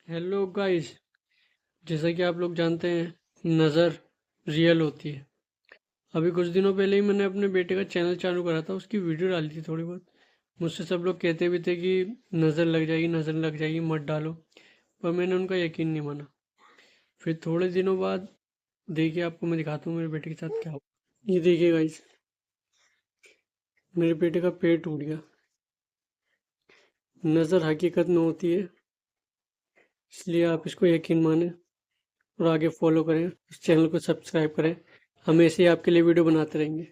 Hello guys. जैसा कि आप लोग जानते हैं, नज़र रियल होती है। अभी कुछ दिनों पहले ही मैंने अपने बेटे का चैनल चालू करा था, उसकी वीडियो डाली थी थोड़ी बहुत। मुझसे सब लोग कहते भी थे कि नज़र लग जाएगी, नज़र लग जाएगी, मत डालो। पर मैंने उनका यकीन नहीं माना। फिर थोड़े दिनों बाद देखिए, आपको मैं दिखाता हूँ मेरे बेटे के साथ क्या हुआ। ये देखिए गाइस, मेरे बेटे का पेट टूट गया। नज़र हकीकत में होती है, इसलिए आप इसको यकीन माने और आगे फॉलो करें, इस चैनल को सब्सक्राइब करें। हम ऐसे ही आपके लिए वीडियो बनाते रहेंगे।